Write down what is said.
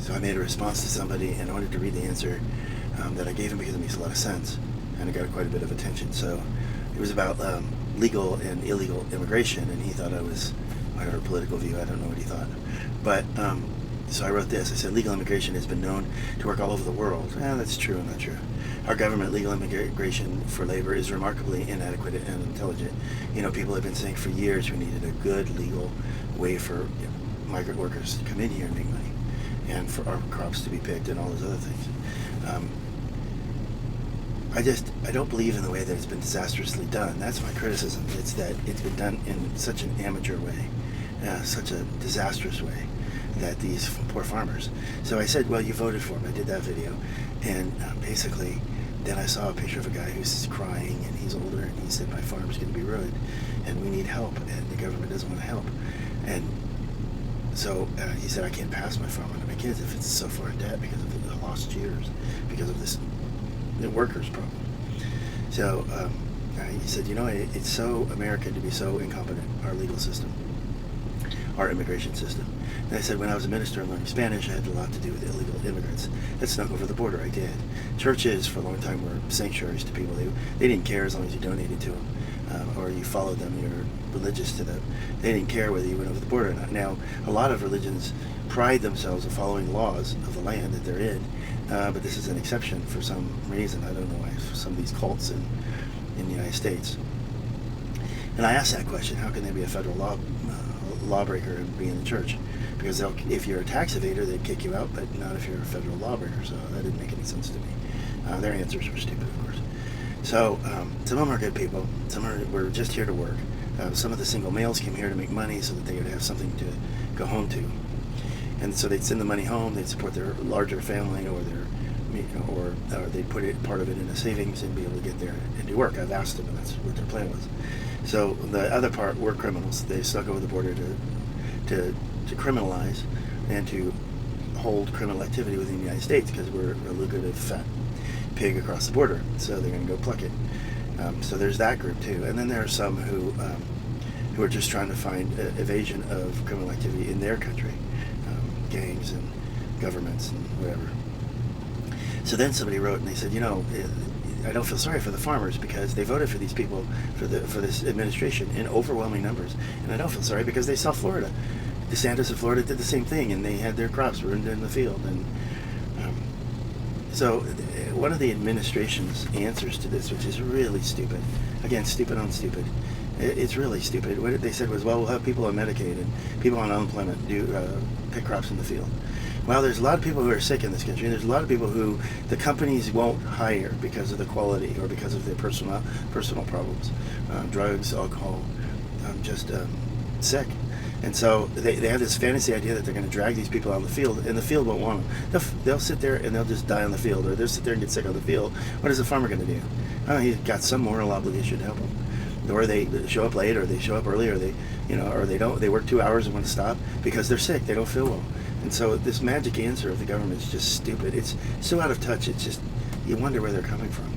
So I made a response to somebody and I wanted to read the answer that I gave him because it makes a lot of sense, and it got quite a bit of attention. So it was about legal and illegal immigration, and he thought I had a political view. I don't know what he thought. But so I wrote this. I said, legal immigration has been known to work all over the world. That's true and not true. Our government legal immigration for labor is remarkably inadequate and intelligent. People have been saying for years we needed a good legal way for migrant workers to come in here and make money, and for our crops to be picked and all those other things. I don't believe in the way that it's been disastrously done. That's my criticism. It's that it's been done in such an amateur way, such a disastrous way, that these poor farmers. So I said, well, you voted for him. I did that video. And basically, then I saw a picture of a guy who's crying, and he's older, and he said, my farm's going to be ruined, and we need help, and the government doesn't want to help. And so he said, I can't pass my farm on to my kids if it's so far in debt because of the lost years, because of this workers problem. So he said, it's so American to be so incompetent, our legal system, our immigration system. And I said, when I was a minister and learning Spanish, I had a lot to do with illegal immigrants that snuck over the border. I did. Churches for a long time were sanctuaries to people. They didn't care as long as you donated to them, or you followed them, you were religious to them. They didn't care whether you went over the border or not. Now, a lot of religions pride themselves on following laws of the land that they're in, but this is an exception for some reason. I don't know why, for some of these cults in the United States. And I asked that question, how can they be a federal lawbreaker and be in the church? Because if you're a tax evader, they'd kick you out, but not if you're a federal lawbreaker. So that didn't make any sense to me. Their answers were stupid, of course. So some of them are good people. Some were just here to work. Some of the single males came here to make money so that they would have something to go home to. And so they'd send the money home. They'd support their larger family, or or they'd put part of it in a savings and be able to get there and do work. I've asked them, and that's what their plan was. So the other part were criminals. They snuck over the border to criminalize and to hold criminal activity within the United States because we're a lucrative fat pig across the border. So they're going to go pluck it. So there's that group too. And then there are some who are just trying to find evasion of criminal activity in their country, gangs and governments and whatever. So then somebody wrote and they said, I don't feel sorry for the farmers because they voted for these people, for this administration in overwhelming numbers. And I don't feel sorry because they saw Florida. DeSantis of Florida did the same thing, and they had their crops ruined in the field. And so one of the administration's answers to this, which is really stupid, again, stupid on stupid, it's really stupid. What they said was, well, we'll have people on Medicaid and people on unemployment pick crops in the field. Well, there's a lot of people who are sick in this country, and there's a lot of people who the companies won't hire because of the quality or because of their personal problems, drugs, alcohol, just sick. And so they have this fantasy idea that they're going to drag these people out in the field, and the field won't want them. They'll sit there and they'll just die on the field, or they'll sit there and get sick on the field. What is the farmer going to do? He's got some moral obligation to help them. Or they show up late, or they show up early, or they don't. They work 2 hours and want to stop because they're sick. They don't feel well. And so this magic answer of the government is just stupid. It's so out of touch. It's just, you wonder where they're coming from.